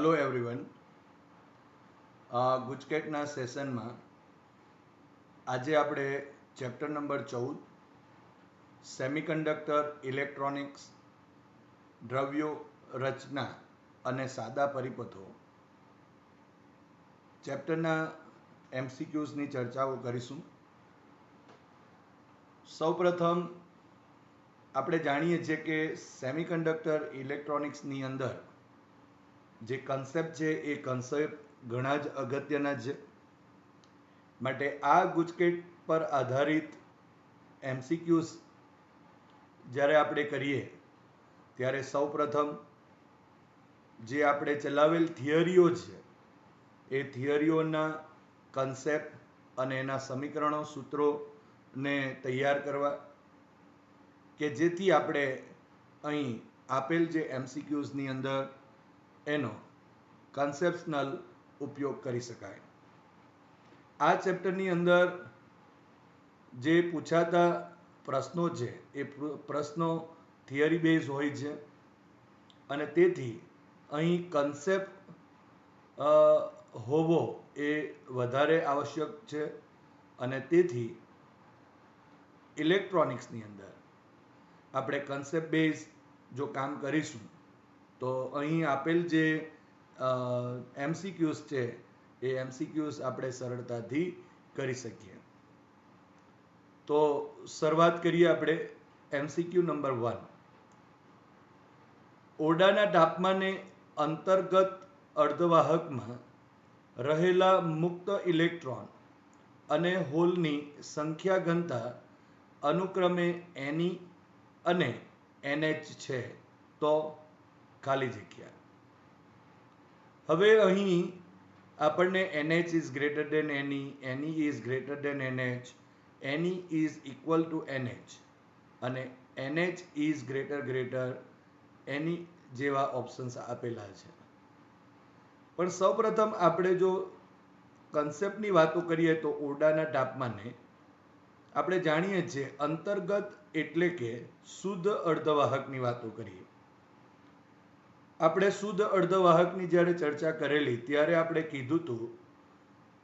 Hello everyone. गुजकेटना session में आज આપણે ચેપ્ટર નંબર 14 સેમિકન્ડક્ટર ઇલેક્ટ્રોનિક્સ દ્રવ્યો રચના અને સાદા પરિપથો ચેપ્ટરના એમસીક્યુઝની ચર્ચાઓ કરીશું। સૌપ્રથમ આપણે જાણીએ છીએ કે સેમિકન્ડક્ટર ઇલેક્ટ્રોનિક્સની અંદર જે કન્સેપ્ટ છે એ કન્સેપ્ટ ઘણા જ અગત્યના છે। માટે આ ગુજકેટ પર આધારિત એમસીક્યુઝ જ્યારે આપણે કરીએ ત્યારે સૌપ્રથમ જે આપણે ચલાવેલ થિયરીઓ છે એ થિયરીઓના કન્સેપ્ટ અને એના સમીકરણો સૂત્રોને તૈયાર કરવા કે જેથી આપણે અહીં આપેલ જે એમસીક્યુઝની અંદર એનો કન્સેપ્શનલ ઉપયોગ કરી શકાય। આ ચેપ્ટરની અંદર જે પૂછાતા પ્રશ્નો છે એ પ્રશ્નો થિયરી બેઝ હોય છે અને તેથી અહીં કન્સેપ્ટ હોવો એ વધારે આવશ્યક છે અને તેથી ઇલેક્ટ્રોનિક્સની અંદર આપણે કન્સેપ્ટ બેઝ જો કામ કરીશું તો અહીં આપેલ જે એમસીક્યુઝ છે એ એમસીક્યુઝ આપણે સરળતાથી કરી શકીએ। તો શરૂઆત કરીએ આપણે એમસીક્યુ નંબર 1। ઓરડાના તાપમાને અંતર્ગત અર્ધવાહકમાં રહેલા મુક્ત ઇલેક્ટ્રોન અને હોલની સંખ્યા ઘનતા અનુક્રમે Ne અને NH છે તો ખાલી જગ્યા। હવે અહીં આપણને NH is greater than Ne, Ne is greater than NH, Ne is equal two NH અને NH ઇઝ ગ્રેટર Ne જેવા ઓપ્શન્સ આપેલા છે। પણ સૌપ્રથમ આપણે જો કન્સેપ્ટની વાતો કરીએ તો ઓરડાના તાપમાને આપણે જાણીએ છીએ અંતર્ગત એટલે કે શુદ્ધ અર્ધવાહકની વાતો કરીએ। આપણે શુદ્ધ અર્ધવાહકની જ્યારે ચર્ચા કરેલી ત્યારે આપણે કીધું હતું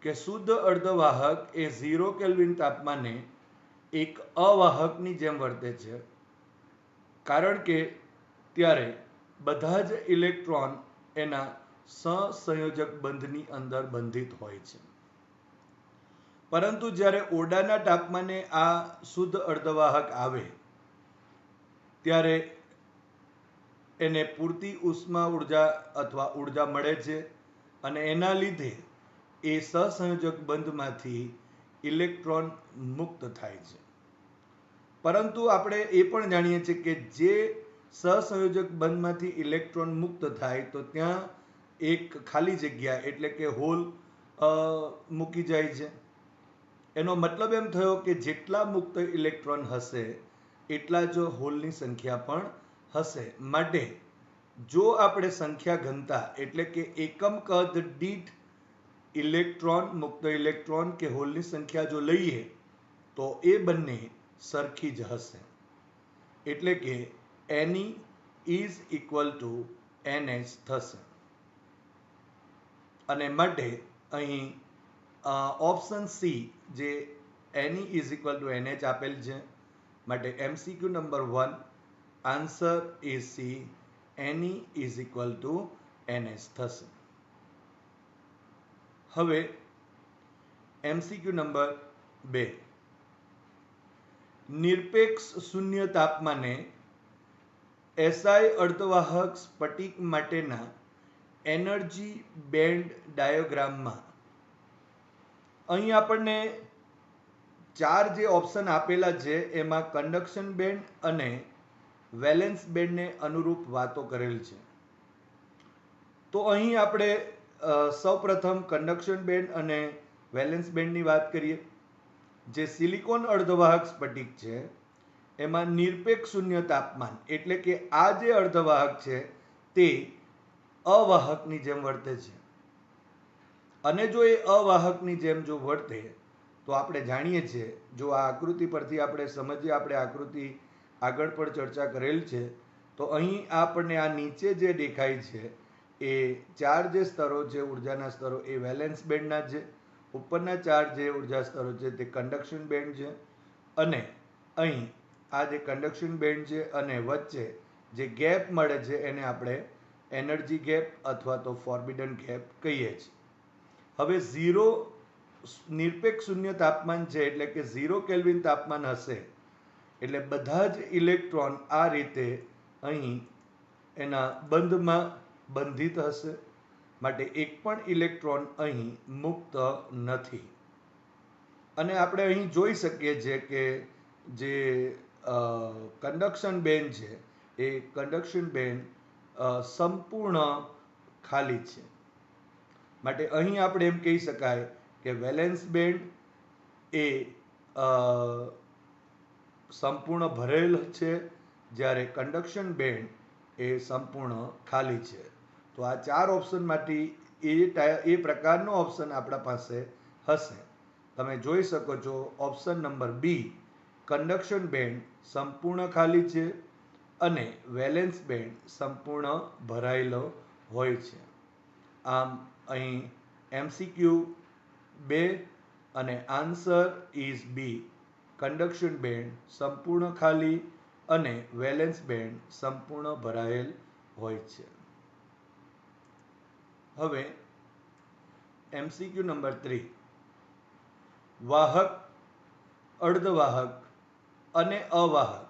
કે શુદ્ધ અર્ધવાહક એ 0 કેલ્વિન તાપમાને એક અવાહકની જેમ વર્તે છે, કારણ કે ત્યારે બધા જ ઇલેક્ટ્રોન એના સહસંયોજક બંધની અંદર બંધિત હોય છે। પરંતુ જ્યારે ઓરડાના તાપમાને આ શુદ્ધ અર્ધવાહક આવે ત્યારે એને પૂરતી ઉષ્મા ઉર્જા અથવા ઉર્જા મળે છે અને એના લીધે એ સહસંયોજક બંધમાંથી ઇલેક્ટ્રોન મુક્ત થાય છે। પરંતુ આપણે એ પણ જાણીએ છીએ કે જે સહસંયોજક બંધમાંથી ઇલેક્ટ્રોન મુક્ત થાય તો ત્યાં એક ખાલી જગ્યા એટલે કે હોલ મૂકી જાય છે। એનો મતલબ એમ થયો કે જેટલા મુક્ત ઇલેક્ટ્રોન હશે એટલા જ હોલની સંખ્યા પણ હશે। માટે જો આપણે સંખ્યા ઘનતા એટલે કે એકમ કદ દીઠ ઇલેક્ટ્રોન, મુક્ત ઇલેક્ટ્રોન કે હોલની સંખ્યા જો લઈએ તો એ બંને સરખી જ હશે, એટલે કે Ne is equal two NH થશે અને માટે અહીં ઓપ્શન સી જે Ne is equal two NH આપેલ છે, માટે MCQ number 1 answer is C, Ne is equal two NH થશે। હવે એમસીક્યુ નંબર 2। નિરપેક્ષ શૂન્ય તાપમાને એસઆઈ અર્ધવાહક સ્ફટિક માટેના એનર્જી બેન્ડ ડાયાગ્રામમાં અહીં આપણને 4 જે ઓપ્શન આપેલા છે એમાં કન્ડક્શન બેન્ડ અને વેલેન્સ બેન્ડને અનુરૂપ વાતો કરેલ છે। તો અહીં આપણે સૌપ્રથમ કન્ડક્શન બેન્ડ અને વેલેન્સ બેન્ડની વાત કરીએ। જે સિલિકોન અર્ધવાહક સ્ફટિક છે એમાં નિરપેક્ષ શૂન્ય તાપમાન એટલે કે આ જે અર્ધવાહક છે તે અવાહકની જેમ વર્તે છે અને જો એ અવાહકની જેમ જો વર્તે તો આપણે જાણીએ છીએ, જો આ આકૃતિ પરથી આપણે સમજીએ, આપણે આકૃતિ આગળ પણ ચર્ચા કરેલ છે, તો અહીં આપણને આ નીચે જે દેખાય છે એ 4 જે સ્તરો છે ઉર્જાના સ્તરો એ વેલેન્સ બેન્ડના છે, ઉપરના 4 જે ઉર્જા સ્તરો છે તે કન્ડક્શન બેન્ડ છે, અને અહીં આ જે કન્ડક્શન બેન્ડ છે અને વચ્ચે જે ગેપ મળે છે એને આપણે એનર્જી ગેપ અથવા તો ફોર્બિડન ગેપ કહીએ છીએ. હવે 0 નિરપેક્ષ શૂન્ય તાપમાન છે, એટલે કે 0 કેલ્વિન તાપમાન હશે એટલે બધા જ ઇલેક્ટ્રોન આ રીતે અહીં એના બંધમાં બંધિત હશે, માટે એક પણ ઇલેક્ટ્રોન અહીં મુક્ત નથી. અને આપણે અહીં જોઈ શકીએ છીએ કે જે કન્ડક્શન બેન્ડ છે એ કન્ડક્શન બેન્ડ સંપૂર્ણ ખાલી છે. માટે અહીં આપણે એમ કહી શકાય કે વેલેન્સ બેન્ડ એ સંપૂર્ણ ભરેલ છે, જ્યારે કન્ડક્શન બેન્ડ એ સંપૂર્ણ ખાલી છે. તો આ 4 ઓપ્શનમાંથી એ પ્રકારનો ઓપ્શન આપણા પાસે હશે. તમે જોઈ શકો છો option number B, conduction band સંપૂર્ણ ખાલી છે અને વેલેન્સ બેન્ડ સંપૂર્ણ ભરાયેલો હોય છે. આમ અહીં MCQ 2 અને answer is B, conduction band સંપૂર્ણ ખાલી અને વેલેન્સ બેન્ડ સંપૂર્ણ ભરાયેલ હોય છે. હવે MCQ નંબર 3, વાહક, અર્ધવાહક અને અવાહક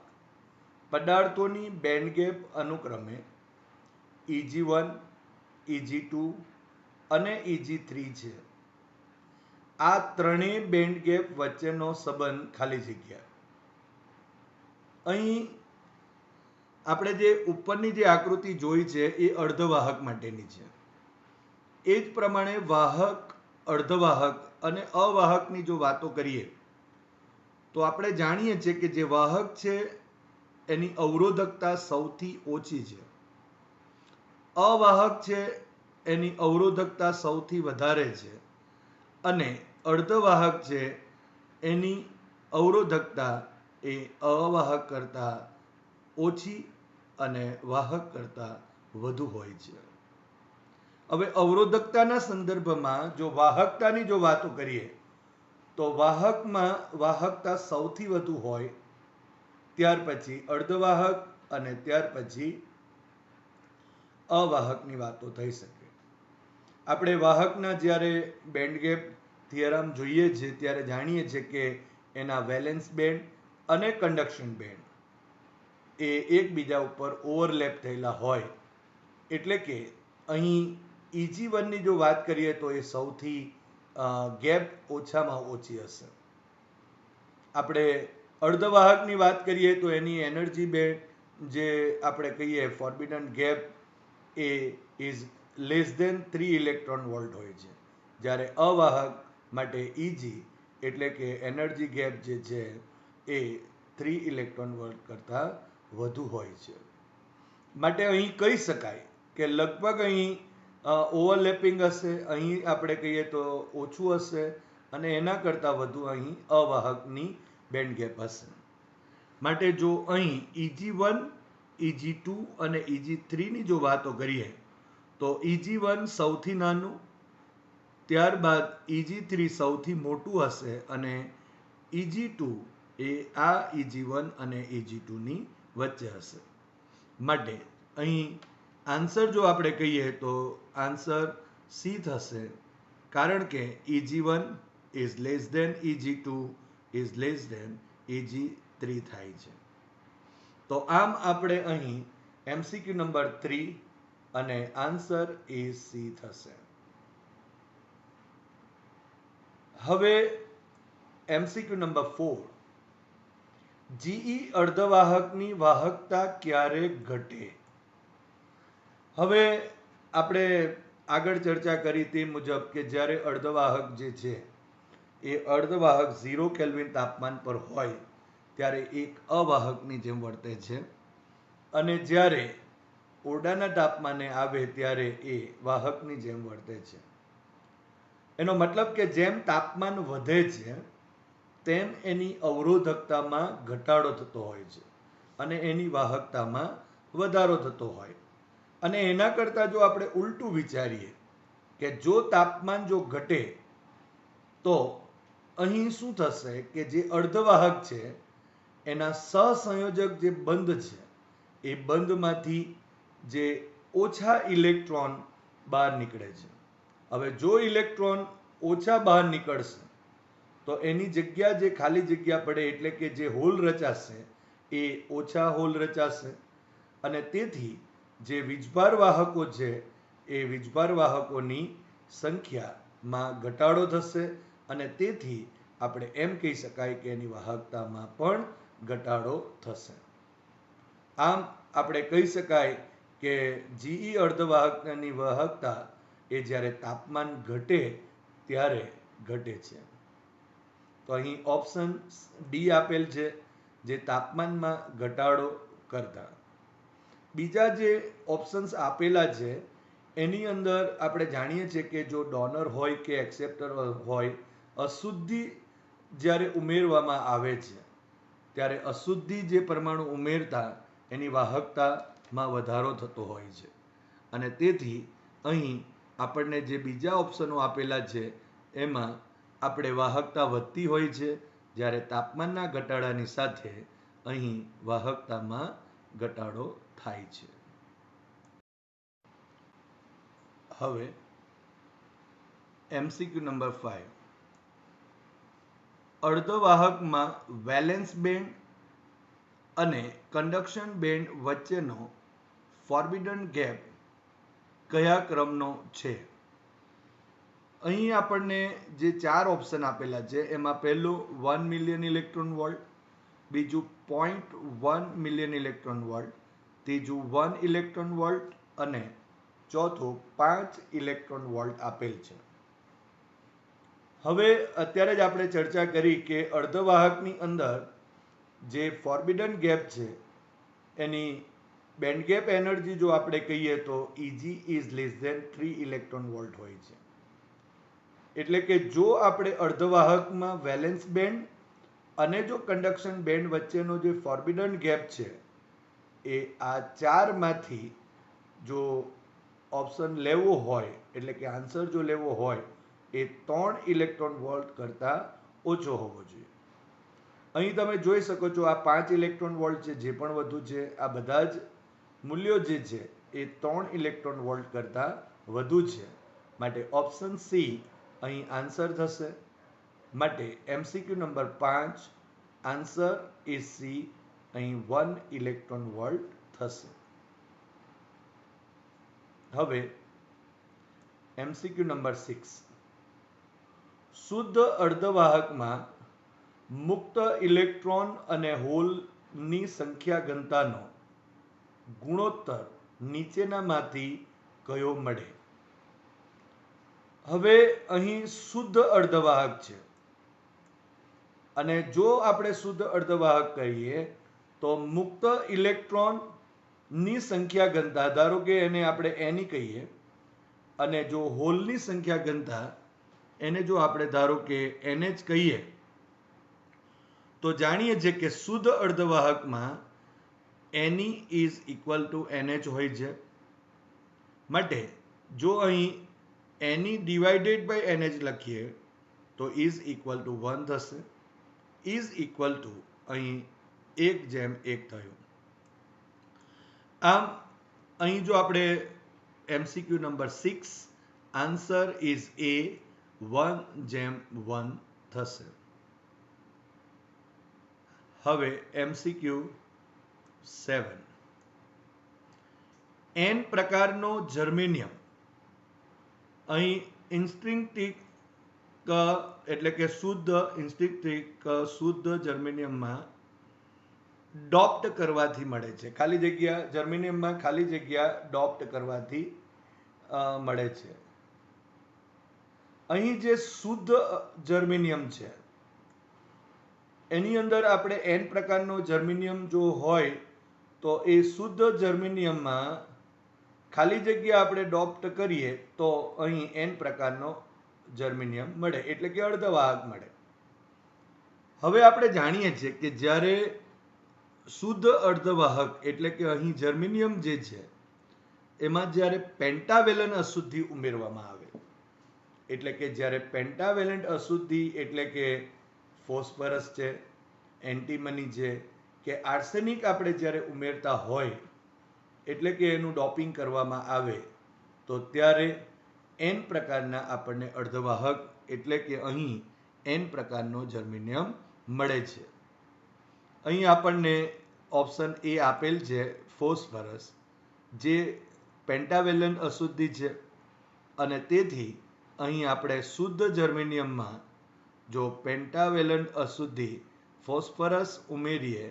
પદાર્થોની બેન્ડ ગેપ અનુક્રમે Eg1, Eg2 અને Eg3 છે. આ ત્રણેય બેન્ડ ગેપ વચ્ચેનો સંબંધ ખાલી જગ્યા. અહીં આપણે જે ઉપરની જે આકૃતિ જોઈ છે એ અર્ધવાહક માટેની છે. એ જ પ્રમાણે વાહક, અર્ધવાહક અને અવાહકની જો વાતો કરીએ તો આપણે જાણીએ છીએ કે જે વાહક છે એની અવરોધકતા સૌથી ઓછી છે, અવાહક છે એની અવરોધકતા સૌથી વધારે છે, અને અર્ધવાહક છે એની અવરોધકતા એ અવાહક કરતાં ઓછી અને વાહક કરતાં વધુ હોય છે. હવે અવરોધકતાના સંદર્ભમાં જો વાહકતાની જો વાતો કરીએ તો વાહકમાં વાહકતા સૌથી વધુ હોય, ત્યાર પછી અર્ધવાહક અને ત્યાર પછી અવાહકની વાતો થઈ શકે. આપણે વાહકના જ્યારે બેન્ડ ગેપ થિયરમ જોઈએ છીએ ત્યારે જાણીએ છીએ કે એના વેલેન્સ બેન્ડ અને કન્ડક્શન બેન્ડ એ એકબીજા ઉપર ઓવરલેપ થયેલા હોય, એટલે કે અહીં Eg1 ની જો વાત કરીએ તો એ સૌથી ગેપ ઓછામાં ઓછી હશે. આપણે અર્ધવાહકની વાત કરીએ તો એની એનર્જી બેન્ડ જે આપણે કહીએ ફોર્બિડન ગેપ એ is less than 3 electron volt હોય છે, જ્યારે અવાહક માટે Eg એટલે કે એનર્જી ગેપ જે છે એ 3 ઇલેક્ટ્રોન વોલ્ટ કરતાં વધુ હોય છે. માટે અહીં કહી શકાય કે લગભગ અહીં ઓવરલેપિંગ હશે, અહીં આપણે કહીએ તો ઓછું હશે અને એના કરતાં વધુ અહીં અવાહકની બેન્ડ ગેપ હશે. માટે જો અહીં Eg1, Eg2 અને Eg3 ની જો વાતો કરીએ તો Eg1 સૌથી નાનું, ત્યારબાદ Eg3 સૌથી મોટું હશે અને Eg2 એ આ Eg1 અને Eg2 ની વચ્ચે હશે. માટે અહીં આન્સર જો આપણે કહીએ તો આન્સર સી થશે, કારણ કે Eg1 is less than Eg2 is less than Eg3 થાય છે. તો આમ આપણે અહીં MCQ નંબર 3 અને આન્સર એ સી થશે. હવે MCQ નંબર 4, GE અર્ધવાહકની વાહકતા ક્યારે ઘટે? હવે આપણે આગળ ચર્ચા કરી તે મુજબ કે જ્યારે અર્ધવાહક જે છે એ અર્ધવાહક 0 કેલ્વિન તાપમાન પર હોય ત્યારે એક અવાહકની જેમ વર્તે છે, અને જ્યારે ઓરડાના તાપમાને આવે ત્યારે એ વાહકની જેમ વર્તે છે. એનો મતલબ કે જેમ તાપમાન વધે છે તેમ એની અવરોધકતામાં ઘટાડો થતો હોય છે અને એની વાહકતામાં વધારો થતો હોય. અને એના કરતાં જો આપણે ઉલટું વિચારીએ કે જો તાપમાન જો ઘટે તો અહીં શું થશે કે જે અર્ધવાહક છે એના સહસંયોજક જે બંધ છે એ બંધમાંથી જે ઓછા ઇલેક્ટ્રોન બહાર નીકળે છે. હવે જો ઇલેક્ટ્રોન ઓછા બહાર નીકળશે તો એની જગ્યા જે ખાલી જગ્યા પડે એટલે કે જે હોલ રચાશે એ ઓછા હોલ રચાશે અને તેથી જે વીજભાર વાહકો છે એ વીજભાર વાહકોની સંખ્યામાં ઘટાડો થશે અને તેથી આપણે એમ કહી શકાય કે એની વાહકતામાં પણ ઘટાડો થશે. આમ આપણે કહી શકાય કે જીઈ અર્ધવાહકની વાહકતા એ જ્યારે તાપમાન ઘટે ત્યારે ઘટે છે. તો અહીં ઓપ્શન ડી આપેલ છે, જે તાપમાનમાં ઘટાડો કરતા. બીજા જે ઓપ્શન્સ આપેલા છે એની અંદર આપણે જાણીએ છીએ કે જો ડોનર હોય કે એક્સેપ્ટર હોય, અશુદ્ધિ જ્યારે ઉમેરવામાં આવે છે ત્યારે અશુદ્ધિ જે પરમાણુ ઉમેરતા એની વાહકતામાં વધારો થતો હોય છે અને તેથી અહીં આપણને જે બીજા ઓપ્શનો આપેલા છે એમાં આપણે વાહકતા વધતી હોય છે, જ્યારે તાપમાનના ઘટાડાની સાથે અહીં વાહકતામાં ઘટાડો થાય છે. હવે MCQ નંબર 5, અર્ધવાહકમાં વેલેન્સ બેન્ડ અને કંડક્શન બેન્ડ વચ્ચેનો ફોરબિડન ગેપ કયા ક્રમનો છે? અહીં આપણને જે 4 ઓપ્શન આપેલા છે એમાં પહેલું 1 મિલિયન ઇલેક્ટ્રોન વોલ્ટ, બીજું 0.1 મિલિયન ઇલેક્ટ્રોન વોલ્ટ, ત્રીજું 1 ઇલેક્ટ્રોન વોલ્ટ અને ચોથું 5 ઇલેક્ટ્રોન વોલ્ટ આપેલ છે. હવે અત્યારે જ આપણે ચર્ચા કરી કે અર્ધવાહકની અંદર જે ફોરબિડન ગેપ છે એની બેન્ડ ગેપ એનર્જી જો આપણે કહીએ તો Eg is less than 3 electron volt હોય છે. એટલે કે જો આપણે અર્ધવાહકમાં વેલેન્સ બેન્ડ અને જો કંડક્શન બેન્ડ વચ્ચેનો જે ફોરબિડન ગેપ છે એ આ ચારમાંથી જો ઓપ્શન લેવો હોય એટલે કે આન્સર જો લેવો હોય એ 3 ઇલેક્ટ્રોન વોલ્ટ કરતાં ઓછો હોવો જોઈએ. અહીં તમે જોઈ શકો છો આ 5 ઇલેક્ટ્રોન વોલ્ટ છે, જે પણ વધુ છે, આ બધા જ મૂલ્યો જે છે એ 3 ઇલેક્ટ્રોન વોલ્ટ કરતાં વધુ છે. માટે ઓપ્શન સી અહીં આન્સર થશે. માટે MCQ number 5 answer is C, અહીં 1 ઇલેક્ટ્રોન વોલ્ટ થશે. હવે MCQ નંબર 6, શુદ્ધ અર્ધવાહકમાં મુક્ત ઇલેક્ટ્રોન અને હોલની સંખ્યા ઘનતાનો ગુણોત્તર નીચેનામાંથી કયો મળે? હવે અહીં શુદ્ધ અર્ધવાહક છે અને જો આપણે શુદ્ધ અર્ધવાહક કહીએ તો મુક્ત ઇલેક્ટ્રોનની સંખ્યા ઘનતા, ધારો કે એને આપણે એની કહીએ, અને જો હોલની સંખ્યા ઘનતા એને જો આપણે ધારો કે NH કહીએ તો જાણીએ છીએ કે શુદ્ધ અર્ધવાહકમાં Ne is equal two NH હોય છે. માટે જો અહીં Ne ડિવાઇડેડ બાય NH લખીએ તો ઇઝ ઇક્વલ ટુ 1 થશે. ઇઝ ઇક્વલ ટુ અહીં 1:1 થયું. આમ અહીં જો આપણે MCQ number 6 answer is A, 1:1 થશે. હવે MCQ 7, N પ્રકારનો જર્મેનિયમ અહીં ઇન્સ્ટ્રિન્ટિક એટલે કે શુદ્ધ જર્મેનિયમમાં ડોપ્ટ કરવાથી મળે છે. ખાલી જગ્યા જર્મેનિયમમાં ખાલી જગ્યા ડોપ્ટ કરવાથી મળે છે. અહીં જે શુદ્ધ જર્મેનિયમ છે એની અંદર આપણે N પ્રકારનો જર્મેનિયમ જો હોય તો એ શુદ્ધ જર્મેનિયમમાં ખાલી જગ્યા આપણે ડોપ્ટ કરીએ તો અહીં N પ્રકારનો જર્મેનિયમ મળે, એટલે કે અર્ધવાહક મળે. હવે આપણે જાણીએ છીએ કે જ્યારે શુદ્ધ અર્ધવાહક એટલે કે અહીં જર્મેનિયમ જે છે એમાં જ્યારે પેન્ટાવેલન્ટ અશુદ્ધિ ઉમેરવામાં આવે, એટલે કે જ્યારે પેન્ટાવેલન્ટ અશુદ્ધિ એટલે કે ફોસ્ફરસ છે, એન્ટીમની છે કે આર્સેનિક આપણે જ્યારે ઉમેરતા હોય, એટલે કે એનું ડોપિંગ કરવામાં આવે, તો ત્યારે એન પ્રકારના આપણને અર્ધવાહક એટલે કે અહીં એન પ્રકારનો જર્મેનિયમ મળે છે. અહીં આપણને ઓપ્શન એ આપેલ છે ફોસ્ફરસ, જે પેન્ટાવેલન્ટ અશુદ્ધિ છે, અને તેથી અહીં આપણે શુદ્ધ જર્મેનિયમમાં જો પેન્ટાવેલન્ટ અશુદ્ધિ ફોસ્ફરસ ઉમેરીએ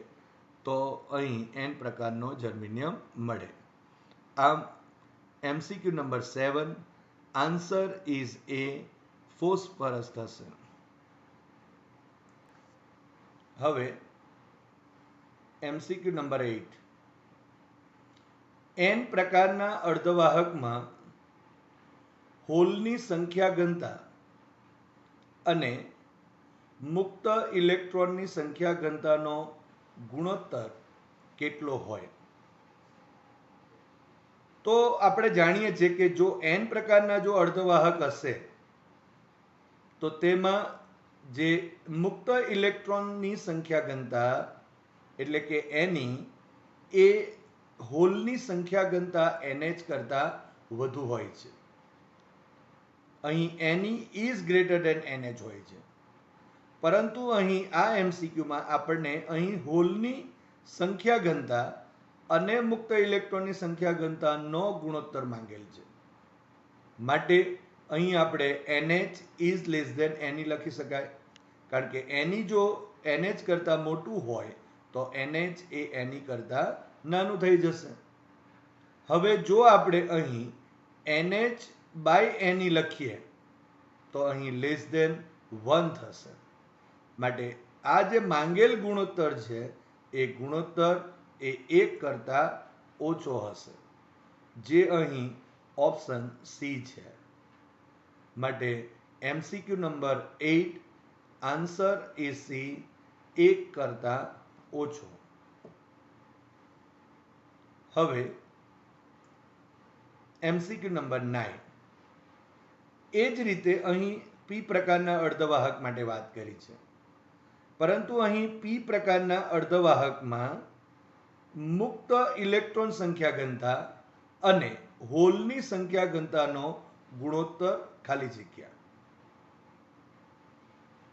તો અહીં એન પ્રકારનો જર્મેનિયમ મળે. આમ MCQ number 7, answer is A, phosphorus થશે. હવે MCQ નંબર 8, એન પ્રકારના અર્ધવાહકમાં હોલની સંખ્યા ઘનતા અને મુક્ત ઇલેક્ટ્રોનની સંખ્યા ઘનતાનો ગુણોત્તર કેટલો હોય? તો આપણે જાણીએ છીએ કે જો એન પ્રકારના જો અર્ધવાહક હશે તો તેમાં જે મુક્ત ઇલેક્ટ્રોનની સંખ્યા ઘનતા એટલે કે એની એ હોલની સંખ્યા ઘનતા NH કરતા વધુ હોય છે. અહીં એની ઇઝ ગ્રેટર દેન NH હોય છે, પરંતુ અહીં આ MCQમાં આપણને અહીં હોલની સંખ્યા ઘનતા અને મુક્ત ઇલેક્ટ્રોનની સંખ્યા ઘનતાનો ગુણોત્તર માંગેલ છે. માટે અહીં આપણે NH is less than NE લખી શકાય, કારણ કે NE જો NH કરતા મોટું હોય તો NH એ NE કરતા નાનું થઈ જશે. હવે જો આપણે અહીં NH બાય NE લખીએ તો અહીં લેસ દેન 1 થશે. માટે આ જે માંગેલ ગુણોત્તર છે એ ગુણોત્તર એ 1 કરતા ઓછો હશે, જે અહીં ઓપ્શન સી છે. માટે MCQ number 8, answer is C, 1 કરતા ઓછો. હવે MCQ નંબર 9, એ જ રીતે અહીં પી પ્રકારના અર્ધવાહક માટે વાત કરી છે, પરંતુ અહીં પી પ્રકારના અર્ધવાહકમાં મુક્ત ઇલેક્ટ્રોન સંખ્યા ઘનતા અને હોલની સંખ્યા ઘનતાનો ગુણોત્તર ખાલી જગ્યા.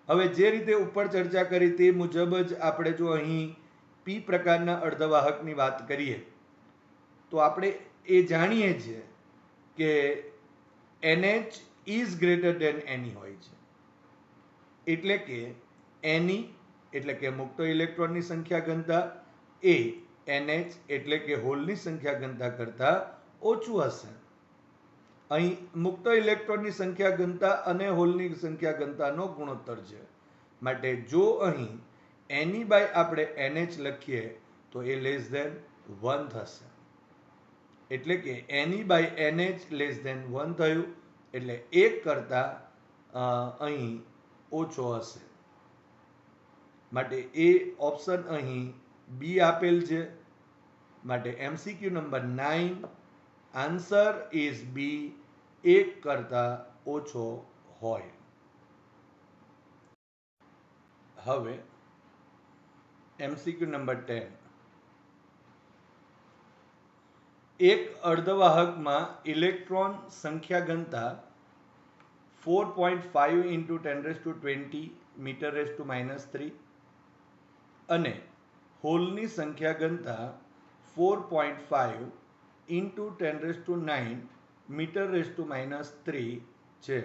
હવે જે રીતે ઉપર ચર્ચા કરી તે મુજબ જ આપણે જો અહીં પી પ્રકારના અર્ધવાહકની વાત કરીએ તો આપણે એ જાણીએ છીએ કે NH is greater than NE હોય છે, એટલે કે NE એટલે કે મુક્ત ઇલેક્ટ્રોનની સંખ્યા ઘનતા એ NH એટલે કે હોલની સંખ્યા ઘનતા કરતા ઓછું હશે. અહીં મુક્ત ઇલેક્ટ્રોનની સંખ્યા ઘનતા અને હોલની સંખ્યા ઘનતાનો ગુણોત્તર છે, માટે જો અહીં NE બાય આપણે NH લખીએ તો એ લેસ દેન 1 થશે. એટલે કે NE by NH less than 1 થયું, એટલે 1 કરતા અહીં ઓછો હશે. માટે એ ઓપ્શન અહીં બી આપેલ છે. માટે MCQ number 9, answer is B, 1 કરતા ઓછો હોય. હવે MCQ નંબર 10, એક અર્ધવાહકમાં ઇલેક્ટ્રોન સંખ્યા ઘનતા 4.5 into 10⁻20 m⁻³ અને હોલની સંખ્યા ઘનતા 4.5 into 10⁹ m⁻³ છે.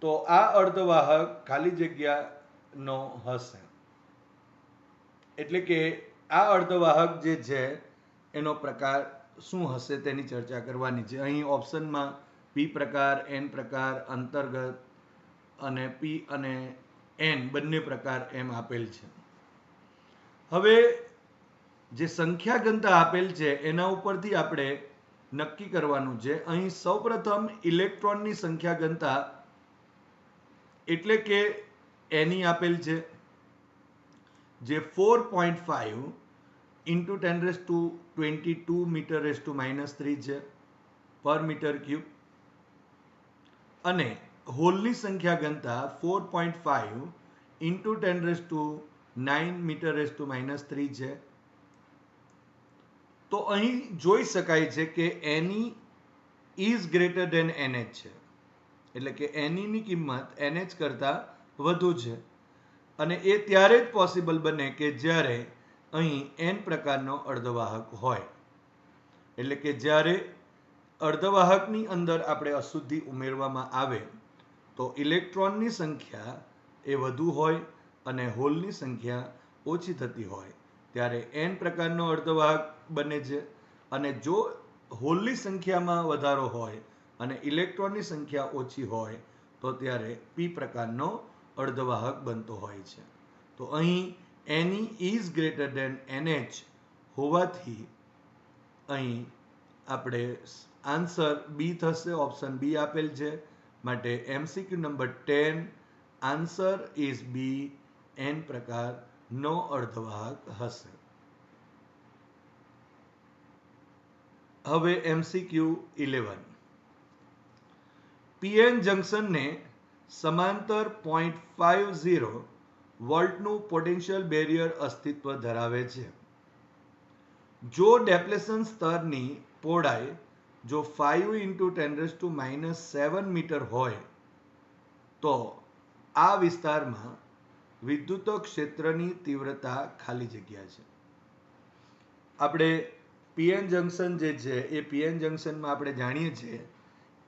તો આ અર્ધવાહક ખાલી જગ્યાનો હશે. એટલે કે આ અર્ધવાહક જે છે એનો પ્રકાર શું હશે તેની ચર્ચા કરવાની છે. અહીં ઓપ્શનમાં પી પ્રકાર, એન પ્રકાર, અંતર્ગત અને પી અને એન બંને પ્રકાર એમ આપેલ છે. હવે જે સંખ્યા ઘનતા આપેલ છે એના ઉપરથી આપણે નક્કી કરવાનું છે. અહીં સૌપ્રથમ ઇલેક્ટ્રોનની સંખ્યા ઘનતા એટલે કે NE આપેલ છે, જે 4.5 ઇન્ટુ 10⁻22 મીટર⁻³ છે પર મીટર ક્યુબ, અને હોલની સંખ્યા ઘનતા 4.5 ઇન્ટુ 10⁹ મીટર⁻³ છે. તો અહીં જોઈ શકાય છે કે NE is greater than NH છે, એટલે કે NE ની કિંમત NH કરતાં વધુ છે, અને એ ત્યારે જ પોસિબલ બને કે જ્યારે અહીં N પ્રકારનો અર્ધવાહક હોય. એટલે કે જ્યારે અર્ધવાહકની અંદર આપણે અશુદ્ધિ ઉમેરવામાં આવે તો ઇલેક્ટ્રોનની સંખ્યા એ વધુ હોય અને હોલની સંખ્યા ઓછી થતી હોય ત્યારે N પ્રકારનો અર્ધવાહક બને છે. અને જો હોલની સંખ્યામાં વધારો હોય અને ઇલેક્ટ્રોનની સંખ્યા ઓછી હોય તો ત્યારે P પ્રકારનો અર્ધવાહક બનતો હોય છે. તો અહીં NE is greater than NH હોવાથી અહીં આપણે આન્સર બી થશે, ઓપ્શન બી આપેલ છે. માટે MCQ number 10 answer is B, N પ્રકારનો અર્ધવાહક હશે. હવે MCQ 11, PN જંકશનને સમાંતર 0.50 વોલ્ટનું પોટેન્શિયલ બેરિયર અસ્તિત્વ ધરાવે છે. જો ડેપ્લેશન સ્તરની પહોળાઈ જો 5 ઇન્ટુ 10⁻⁷ મીટર હોય તો આ વિસ્તારમાં વિદ્યુત ક્ષેત્રની તીવ્રતા ખાલી જગ્યા છે. આપણે PN જંકશન જે છે એ PN જંકશનમાં આપણે જાણીએ છીએ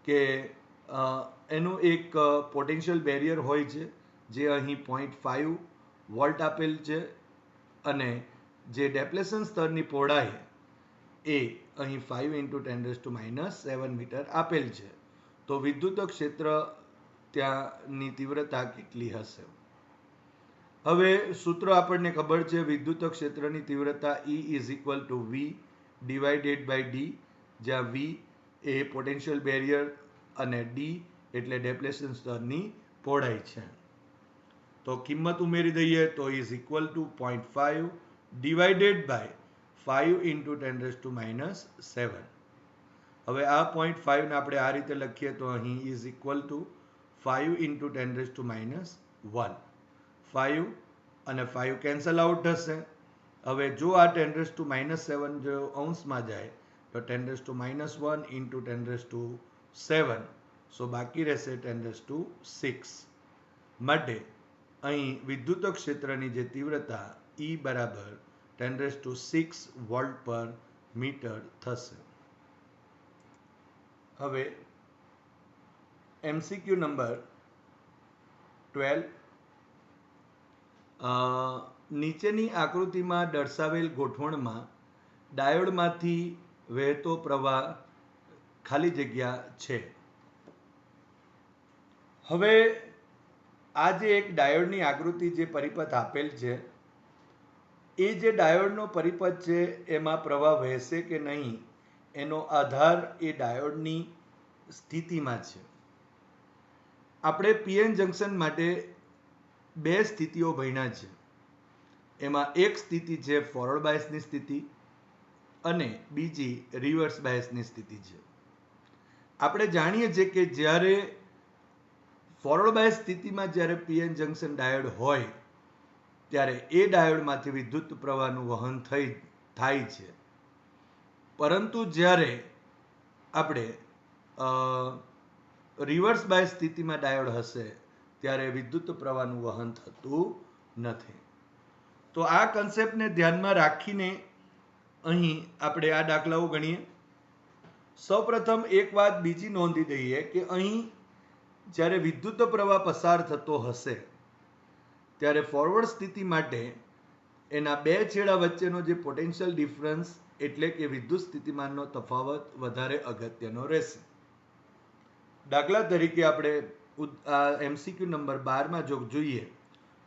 કે એનું એક પોટેન્શિયલ બેરિયર હોય છે જે અહીં 0.5 વોલ્ટ આપેલ છે, અને જે ડેપ્લેશન સ્તરની પહોળાઈ એ અહીં 5 ઇન્ટુ 10⁻⁷ મીટર આપેલ છે. તો વિદ્યુત ક્ષેત્ર ત્યાંની તીવ્રતા કેટલી હશે? હવે સૂત્ર આપણને ખબર છે, વિદ્યુત ક્ષેત્રની તીવ્રતા E is equal to V divided by D, જ્યાં V એ પોટેન્શિયલ બેરિયર અને D એટલે ડેપ્લેશન સ્તરની પહોળાઈ છે. તો કિંમત ઉમેરી દઈએ તો is equal to 0.5 divided by 5 into 10⁻⁷. હવે આ 0.5 ને આપણે આ રીતે લખીએ તો અહીં ઇઝ ઇક્વલ ટુ 5 ઇન્ટુ 10⁻⁻1. 5 અને 5 કેન્સલ આઉટ થશે. હવે જો આ 10⁻⁷ જો અંશમાં જાય તો 10⁻⁻1 ઇન્ટુ 10⁻⁷, સો બાકી રહેશે 10⁻⁶. માટે અહીં વિદ્યુત ક્ષેત્રની જે તીવ્રતા E બરાબર 10⁶ વોલ્ટ પર મીટર થશે. હવે MCQ નંબર 12, નીચેની આકૃતિમાં દર્શાવેલ ગોઠવણમાં ડાયોડમાંથી વહેતો પ્રવાહ ખાલી જગ્યા છે. હવે આ જે એક ડાયોડની આકૃતિ જે પરિપથ આપેલ છે એ જે ડાયોડનો પરિપથ છે એમાં પ્રવાહ વહેશે કે નહીં એનો આધાર એ ડાયોડની સ્થિતિમાં છે. આપણે PN જંકશન માટે બે સ્થિતિઓ ભણ્યા છે. એમાં એક સ્થિતિ છે ફોરવર્ડ બાયસની સ્થિતિ અને બીજી રિવર્સ બાયસની સ્થિતિ છે. આપણે જાણીએ છીએ કે જ્યારે ફોરવર્ડ બાયસ સ્થિતિમાં જ્યારે PN જંકશન ડાયોડ હોય ત્યારે એ ડાયોડમાંથી વિદ્યુત પ્રવાહનું વહન થાય છે, પરંતુ જ્યારે આપણે રિવર્સ બાયસ સ્થિતિમાં ડાયોડ હશે ત્યારે વિદ્યુત પ્રવાહનું વહન થતું નથી. તો આ કન્સેપ્ટને ધ્યાનમાં રાખીને અહીં આપણે આ દાખલાઓ ગણીએ. સૌપ્રથમ એક વાત બીજી નોંધી દઈએ કે અહીં જ્યારે વિદ્યુત પ્રવાહ પસાર થતો હશે ત્યારે ફોરવર્ડ સ્થિતિ માટે એના બે છેડા વચ્ચેનો જે પોટેન્શિયલ ડિફરન્સ એટલે કે વિદ્યુત સ્થિતિમાનનો તફાવત વધારે અગત્યનો રહેશે. દાખલા તરીકે આપણે MCQ નંબર 12માં જો જોઈએ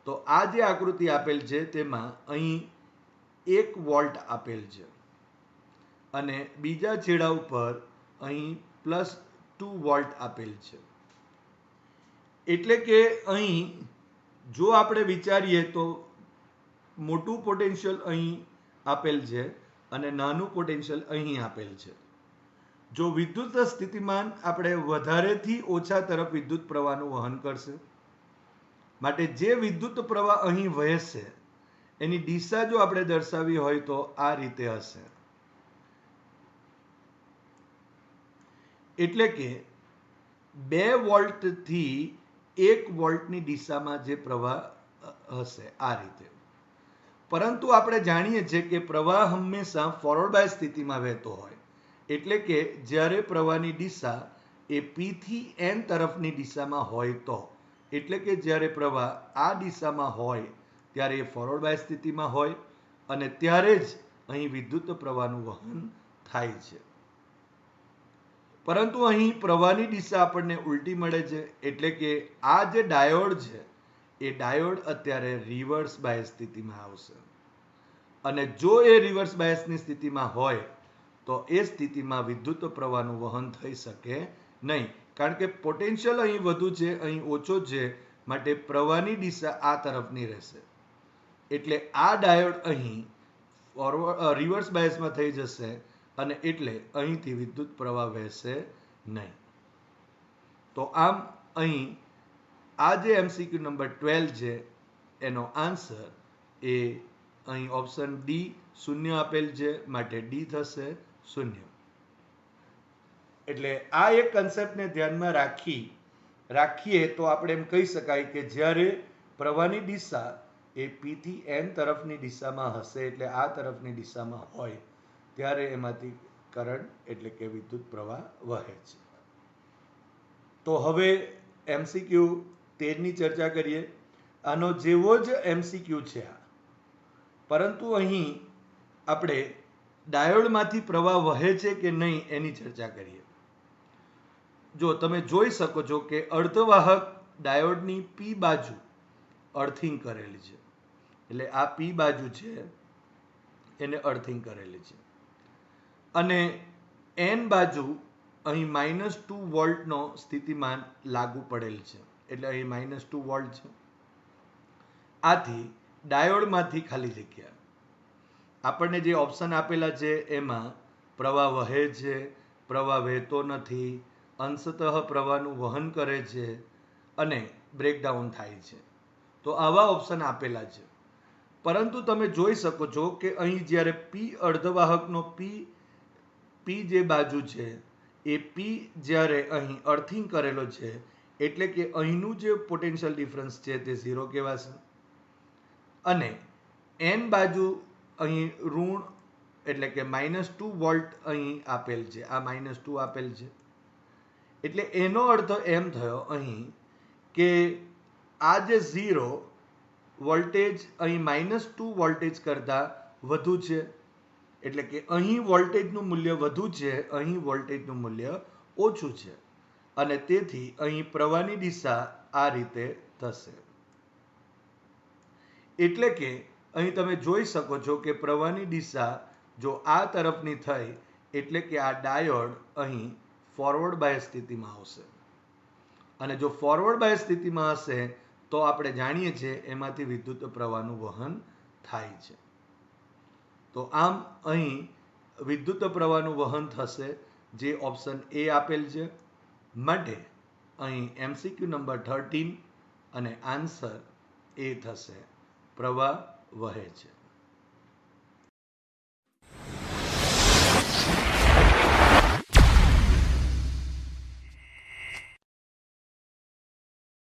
તો આ જે આકૃતિ આપેલ છે તેમાં અહીં 1 વોલ્ટ આપેલ છે અને બીજા છેડા ઉપર અહીં +2 વોલ્ટ આપેલ છે. એટલે કે અહીં જો આપણે વિચારીએ તો મોટું પોટેન્શિયલ અહીં આપેલ છે અને નાનું પોટેન્શિયલ અહીં આપેલ છે. જો વિદ્યુત સ્થિતિમાન આપણે વધારેથી ઓછા તરફ વિદ્યુત પ્રવાહનું વહન કરશે, માટે જે વિદ્યુત પ્રવાહ અહીં વહેશે એની દિશા જો આપણે દર્શાવી હોય તો આ રીતે હશે. એટલે કે 2 વોલ્ટથી 1 વોલ્ટની દિશામાં જે પ્રવાહ હશે આ રીતે. પરંતુ આપણે જાણીએ છીએ કે પ્રવાહ હંમેશા ફોરવર્ડ બાયસ સ્થિતિમાં વહેતો હોય. એટલે કે જ્યારે પ્રવાહની દિશા એ P થી N તરફની દિશામાં હોય તો, એટલે કે જ્યારે પ્રવાહ આ દિશામાં હોય ત્યારે એ ફોરવર્ડ બાયસ સ્થિતિમાં હોય અને ત્યારે જ અહીં વિદ્યુત પ્રવાહનું વહન થાય છે. પરંતુ અહીં પ્રવાહની દિશા આપણને ઉલટી મળે છે. એટલે કે આ જે ડાયોડ છે એ ડાયોડ અત્યારે રિવર્સ બાયસ સ્થિતિમાં આવશે. અને જો એ રિવર્સ બાયસની સ્થિતિમાં હોય તો એ સ્થિતિમાં વિદ્યુત પ્રવાહનું વહન થઈ શકે નહીં. કારણ કે પોટેન્શિયલ અહીં વધુ છે, અહીં ઓછો છે, માટે પ્રવાહની દિશા આ તરફની રહેશે. એટલે આ ડાયોડ અહીં રિવર્સ બાયસમાં થઈ જશે અને એટલે અહીંથી વિદ્યુત પ્રવાહ વહેશે નહીં. તો આમ અહીં આ જે MCQ નંબર 12 છે એનો આન્સર એ અહીં ઓપ્શન ડી 0 આપેલ છે, માટે ડી થશે 0. એટલે આ એક કન્સેપ્ટને ધ્યાનમાં રાખીએ તો આપણે એમ કહી શકાય કે જ્યારે પ્રવાહની દિશા એ P થી N તરફની દિશામાં હશે, એટલે આ તરફની દિશામાં હોય ત્યારે એમાંથી કરંટ એટલે કે વિદ્યુત પ્રવાહ વહે છે. તો હવે MCQ 13ની ચર્ચા કરીએ. આનો જેવો જ MCQ છે આ, પરંતુ અહીં આપણે ડાયોડમાંથી પ્રવાહ વહે છે કે નહીં એની ચર્ચા કરીએ. જો તમે જોઈ શકો છો કે અર્ધવાહક ડાયોડની P બાજુ અર્થિંગ કરેલી છે. એટલે આ P બાજુ છે એને અર્થિંગ કરેલી છે અને N બાજુ અહીં -2 વોલ્ટનો સ્થિતિમાન લાગુ પડેલ છે. એટલે અહીં -2 વોલ્ટ છે. આથી ડાયોડમાંથી ખાલી જગ્યા આપણને જે ઓપ્શન આપેલા છે એમાં પ્રવાહ વહે છે, પ્રવાહ વહેતો નથી, અંશતઃ પ્રવાહનું વહન કરે છે અને બ્રેકડાઉન થાય છે. તો આવા ઓપ્શન આપેલા છે. પરંતુ તમે જોઈ શકો છો કે અહીં જ્યારે P અર્ધવાહકનો P જે બાજુ છે એ P જ્યારે અહીં અર્થિંગ કરેલો છે એટલે કે અહીંનું જે પોટેન્શિયલ ડિફરન્સ છે તે 0 કહેવાશે. અને N બાજુ અહીં ઋણ એટલે કે -2 વોલ્ટ અહીં આપેલ છે. આ -2 આપેલ છે. એટલે એનો અર્થ એમ થયો અહીં કે આ જે 0 વોલ્ટેજ અહીં -2 વોલ્ટેજ કરતાં વધુ છે. એટલે કે અહીં વોલ્ટેજનું મૂલ્ય વધુ છે, અહીં વોલ્ટેજનું મૂલ્ય ઓછું છે અને તેથી અહીં પ્રવાહની દિશા આ રીતે થશે. એટલે કે અહીં તમે જોઈ શકો છો કે પ્રવાહની દિશા જો આ તરફની થઈ એટલે કે આ ડાયોડ અહીં ફોરવર્ડ બાયસ સ્થિતિમાં આવશે. અને જો ફોરવર્ડ બાયસ સ્થિતિમાં હશે તો આપણે જાણીએ છીએ એમાંથી વિદ્યુત પ્રવાહનું વહન થાય છે. તો આમ અહીં વિદ્યુત પ્રવાહનું વહન થશે જે ઓપ્શન એ આપેલ છે. માટે અહીં MCQ નંબર 13 અને આન્સર એ થશે પ્રવાહ વહે છે.